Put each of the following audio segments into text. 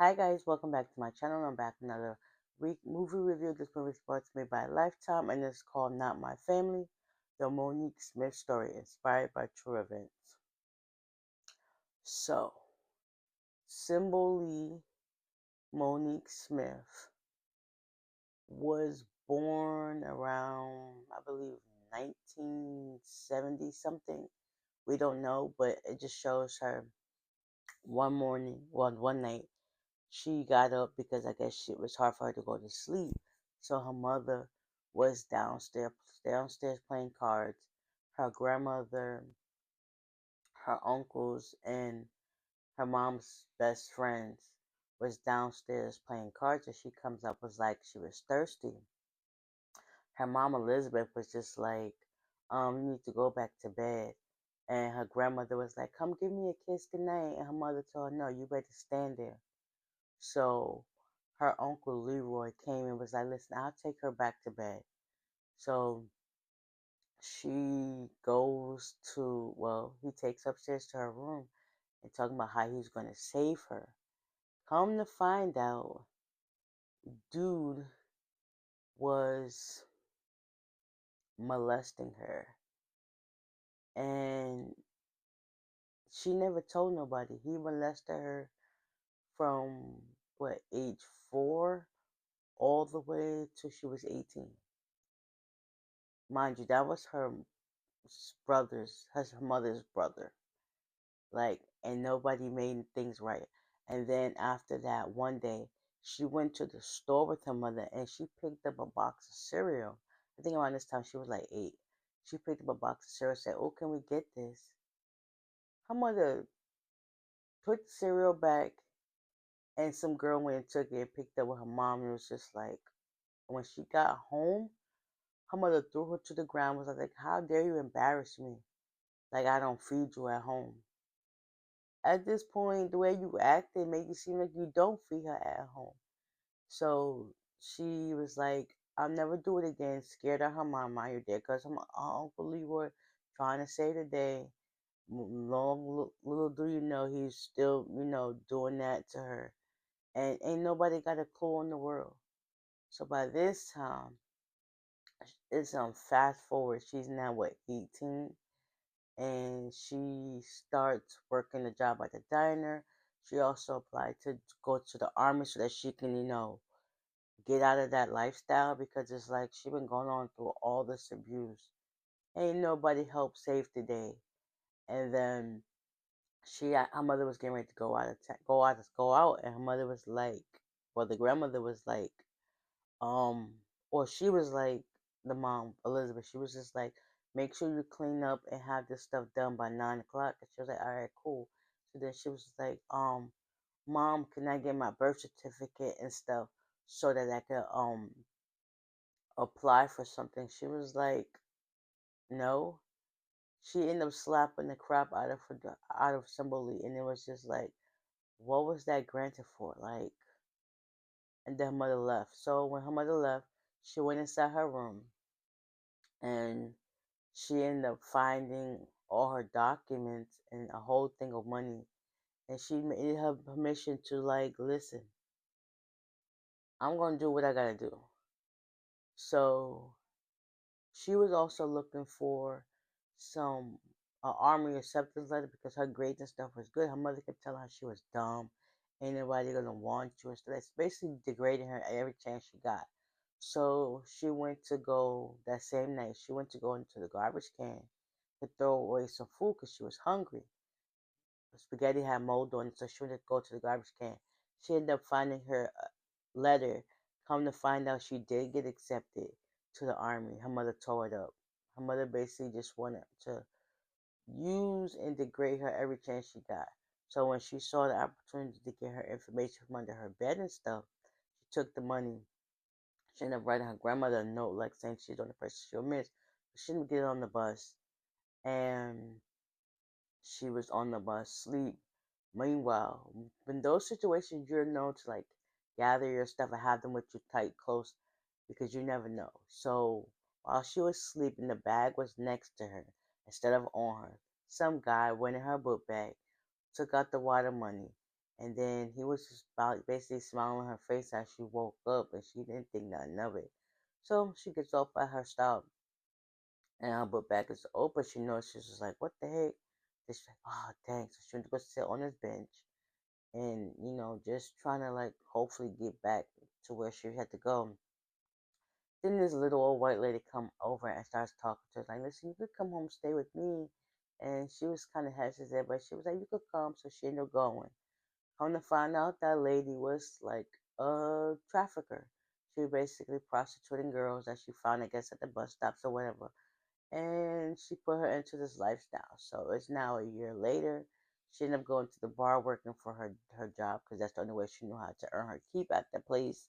Hi guys, welcome back to my channel. I'm back with another movie review. This movie is brought to me by Lifetime and it's called Not My Family, the Monique Smith story inspired by true events. So, Symbol Monique Smith was born around, I believe, 1970 something. We don't know, but it just shows her one night she got up because I guess it was hard for her to go to sleep. So her mother was downstairs playing cards. Her grandmother, her uncles, and her mom's best friends was downstairs playing cards, and she comes up was like she was thirsty. Her mom Elizabeth was just like, you need to go back to bed. And her grandmother was like, come give me a kiss goodnight. And her mother told her, no, you better stand there. So her uncle Leroy came and was like, listen, I'll take her back to bed. So she goes to, well, he takes upstairs to her room and talking about how he's going to save her. Come to find out, dude was molesting her. And she never told nobody. He molested her from, what, age 4 all the way till she was 18. Mind you, that was her mother's brother. Like, and nobody made things right. And then after that, one day, she went to the store with her mother and she picked up a box of cereal. I think around this time she was like 8. She picked up a box of cereal and said, oh, can we get this? Her mother put the cereal back and some girl went and took it and picked it up with her mom. And it was just like, when she got home, her mother threw her to the ground. Was like, how dare you embarrass me? Like, I don't feed you at home. At this point, the way you acted made you seem like you don't feed her at home. So she was like, I'll never do it again. Scared of her mama out there because her Uncle Leroy trying to save the day. Little do you know, he's still, doing that to her. And ain't nobody got a clue in the world. So by this time, it's fast forward. She's now what, 18? And she starts working a job at the diner. She also applied to go to the army so that she can, get out of that lifestyle because it's like she been going on through all this abuse. Ain't nobody help save the day. And then her mother was getting ready to go out, and her mother was like, well, the grandmother was like, um, or she was like, the mom, Elizabeth, she was just like, make sure you clean up and have this stuff done by 9 o'clock. And she was like, all right, cool. So then she was like, mom, can I get my birth certificate and stuff so that I could, apply for something? She was like, no. She ended up slapping the crap out of somebody, and it was just like, what was that granted for? Like, and then her mother left. So when her mother left, she went inside her room and she ended up finding all her documents and a whole thing of money. And she made her permission to, like, listen, I'm gonna do what I gotta do. So she was also looking for some army acceptance letter because her grades and stuff was good. Her mother kept telling her she was dumb, ain't nobody gonna want you and stuff. That's basically degrading her every chance she got. So she went to go that same night. She went to go into the garbage can to throw away some food because she was hungry. The spaghetti had mold on it, so she went to go to the garbage can. She ended up finding her letter. Come to find out, she did get accepted to the army. Her mother tore it up. Her mother basically just wanted to use and degrade her every chance she got. So when she saw the opportunity to get her information from under her bed and stuff, she took the money. She ended up writing her grandmother a note, like saying she's the only person she'll miss. But she didn't get on the bus, and she was on the bus sleep. Meanwhile, in those situations, you're known to like gather your stuff and have them with you tight, close, because you never know. So while she was sleeping, the bag was next to her instead of on her. Some guy went in her book bag, took out the water money, And then he was just basically smiling on her face as she woke up, and she didn't think nothing of it. So she gets off at her stop, and her book bag is open. She knows she's just like, what the heck? She's like, oh dang. So she went to go sit on his bench, and just trying to like hopefully get back to where she had to go. Then this little old white lady come over and starts talking to her like, listen, you could come home, stay with me. And she was kind of hesitant, but she was like, you could come. So she ended up going. Come to find out, that lady was like a trafficker. She was basically prostituting girls that she found, I guess, at the bus stops or whatever. And she put her into this lifestyle. So it's now a year later. She ended up going to the bar working for her job because that's the only way she knew how to earn her keep at the place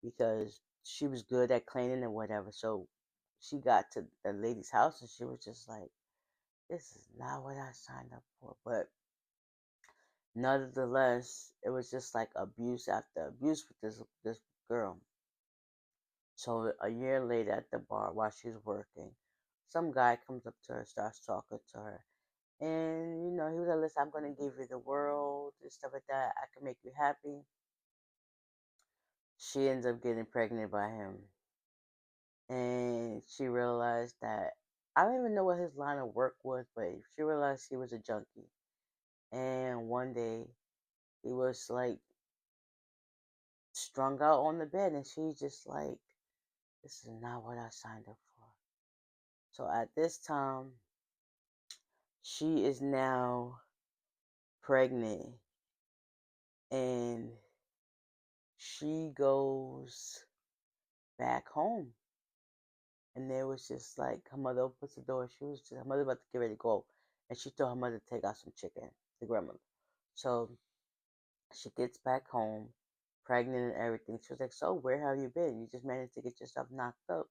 because she was good at cleaning and whatever. So she got to the lady's house and she was just like, this is not what I signed up for. But nonetheless, it was just like abuse after abuse with this girl. So a year later at the bar while she's working, some guy comes up to her, starts talking to her. And he was like, listen, I'm gonna give you the world and stuff like that. I can make you happy. She ends up getting pregnant by him. And she realized that I don't even know what his line of work was, but she realized he was a junkie. And one day he was like strung out on the bed, and she's just like, this is not what I signed up for. So at this time, she is now pregnant, and she goes back home. And there was just like her mother opens the door. She was just, her mother about to get ready to go, and she told her mother to take out some chicken, the grandmother. So she gets back home, pregnant and everything. She was like, so where have you been? You just managed to get yourself knocked up.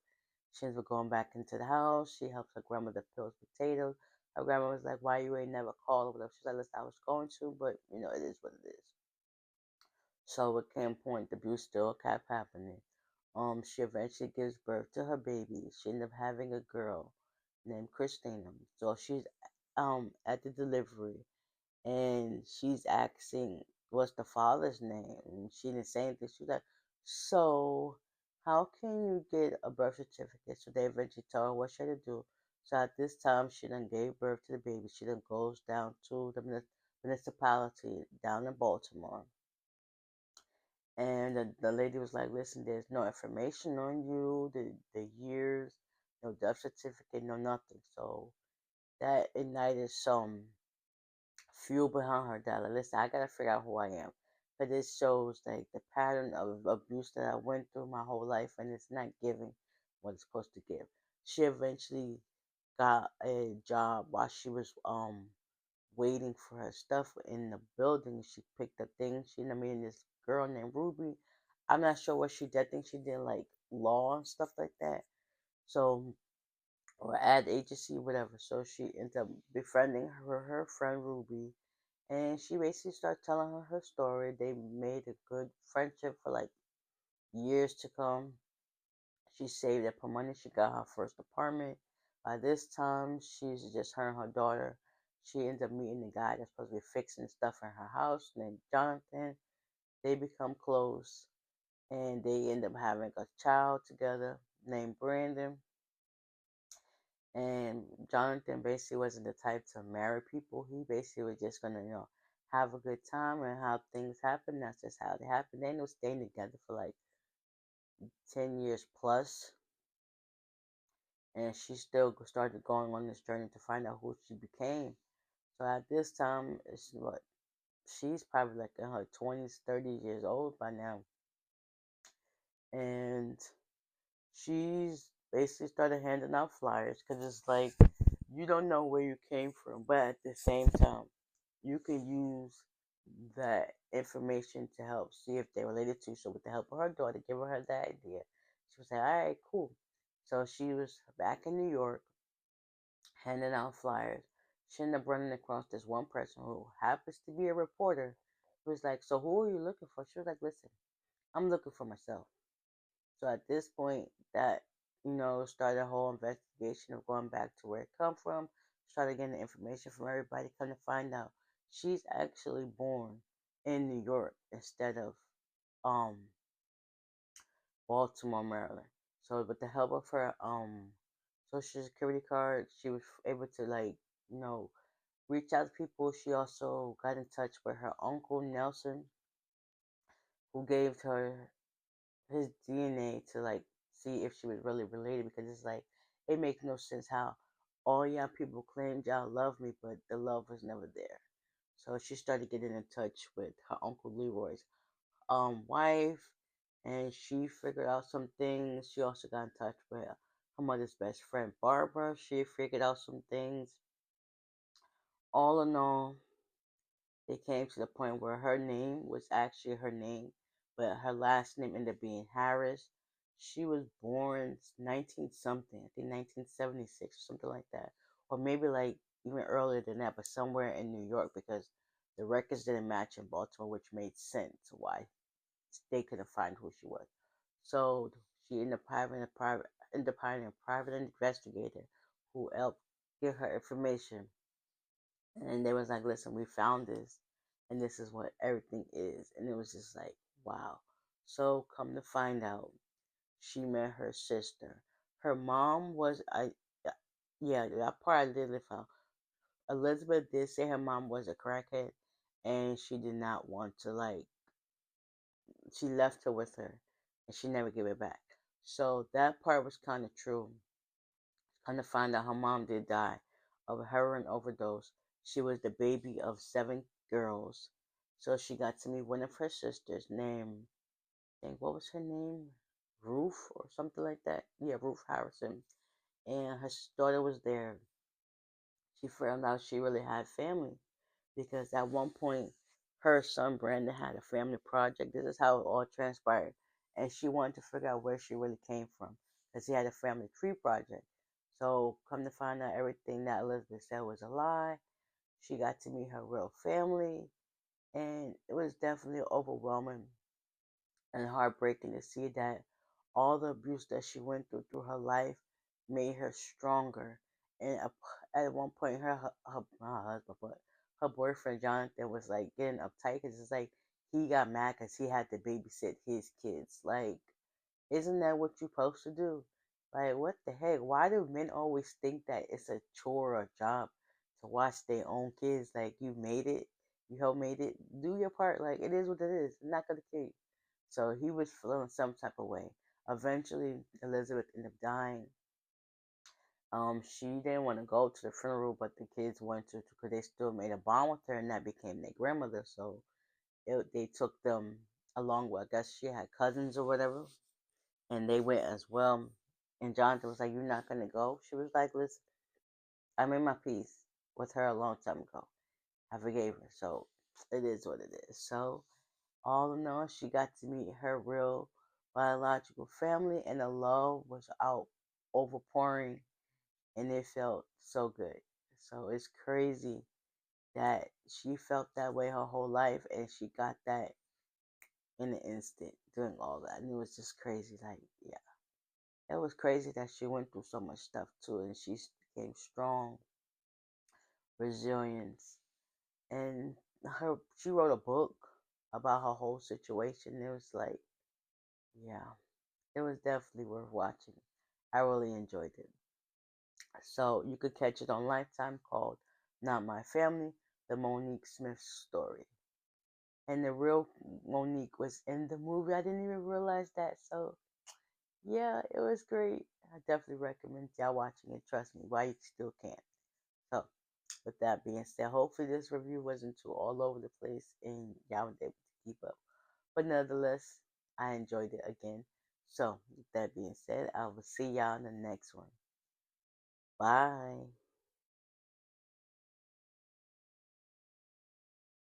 She ends up going back into the house. She helps her grandmother peel potatoes. Her grandma was like, why you ain't never called or whatever. She's like, listen, I was going to, but it is what it is. So it came a point, the abuse still kept happening. She eventually gives birth to her baby. She ended up having a girl named Christina. So she's at the delivery, and she's asking what's the father's name, and she didn't say anything. She's like, so how can you get a birth certificate? So they eventually tell her what she had to do. So at this time, she then gave birth to the baby. She then goes down to the municipality down in Baltimore, and the lady was like, listen, there's no information on you, the years, no death certificate, no nothing. So that ignited some fuel behind her that, like, listen, I gotta figure out who I am. But this shows like the pattern of abuse that I went through my whole life, and it's not giving what it's supposed to give. She eventually got a job while she was waiting for her stuff in the building. She picked up things. She ended up meeting this girl named Ruby. I'm not sure what she did. I think she did like law and stuff like that. So, or ad agency, whatever. So she ended up befriending her friend Ruby, and she basically started telling her her story. They made a good friendship for like years to come. She saved up her money. She got her first apartment. By this time, she's just her and her daughter. She ends up meeting the guy that's supposed to be fixing stuff in her house named Jonathan. They become close, and they end up having a child together named Brandon. And Jonathan basically wasn't the type to marry people. He basically was just gonna, have a good time and how things happen. That's just how they happen. They ended up staying together for like 10 years plus, and she still started going on this journey to find out who she became. So at this time, it's what she's probably like in her 20s, 30 years old by now, and she's basically started handing out flyers because it's like you don't know where you came from, but at the same time, you can use that information to help see if they're related to you. So with the help of her daughter, give her that idea. She was like, all right, cool. So she was back in New York handing out flyers. She ended up running across this one person who happens to be a reporter who was like, so who are you looking for? She was like, listen, I'm looking for myself. So at this point, that started a whole investigation of going back to where it come from, started getting the information from everybody, come to find out she's actually born in New York instead of um Baltimore, Maryland. So with the help of her social security card, she was able to like, you know, reach out to people. She also got in touch with her uncle Nelson, who gave her his DNA to like see if she was really related, because it's like it makes no sense how all y'all people claimed y'all love me, but the love was never there. So she started getting in touch with her uncle Leroy's wife, and she figured out some things. She also got in touch with her mother's best friend Barbara. She figured out some things. All in all, it came to the point where her name was actually her name, but her last name ended up being Harris. She was born 19 something, I think 1976 or something like that, or maybe like even earlier than that, but somewhere in New York, because the records didn't match in Baltimore, which made sense why they couldn't find who she was. So she ended up hiring a private investigator who helped give her information, and they was like, listen, we found this, and this is what everything is. And it was just like, wow. So come to find out, she met her sister. Her mom was yeah, that part I did live out. Elizabeth did say her mom was a crackhead, and she did not want to like, she left her with her, and she never gave it back. So that part was kind of true. Come to find out, her mom did die of a heroin overdose. She was the baby of 7 girls. So she got to meet one of her sisters named, I think, what was her name? Ruth or something like that. Yeah, Ruth Harrison. And her daughter was there. She found out she really had family, because at one point her son Brandon had a family project. This is how it all transpired. And she wanted to figure out where she really came from, because he had a family tree project. So come to find out, everything that Elizabeth said was a lie. She got to meet her real family, and it was definitely overwhelming and heartbreaking to see that all the abuse that she went through her life made her stronger. And at one point, her not husband, but her boyfriend Jonathan was like getting uptight, because it's like he got mad because he had to babysit his kids. Like, isn't that what you're supposed to do? Like, what the heck? Why do men always think that it's a chore or a job to watch their own kids? Like, you made it, you helped made it, do your part. Like, it is what it is. I'm not gonna kill you. So he was feeling some type of way. Eventually, Elizabeth ended up dying. She didn't want to go to the funeral, but the kids wanted to, because they still made a bond with her, and that became their grandmother. So they took them along with, I guess she had cousins or whatever, and they went as well. And Jonathan was like, "You're not gonna go?" She was like, "Listen, I made my peace with her a long time ago. I forgave her, so it is what it is." So all in all, she got to meet her real biological family, and the love was out overpouring, and it felt so good. So it's crazy that she felt that way her whole life, and she got that in an instant doing all that. And it was just crazy. Like, yeah, it was crazy that she went through so much stuff too, and she became strong, resilient, and she wrote a book about her whole situation. It was like, yeah, it was definitely worth watching. I really enjoyed it. So you could catch it on Lifetime, called Not My Family, the Monique Smith story. And the real Monique was in the movie. I didn't even realize that. So yeah, it was great. I definitely recommend y'all watching it. Trust me, why you still can. So with that being said, hopefully this review wasn't too all over the place and y'all were able to keep up. But nonetheless, I enjoyed it again. So with that being said, I will see y'all in the next one. Bye.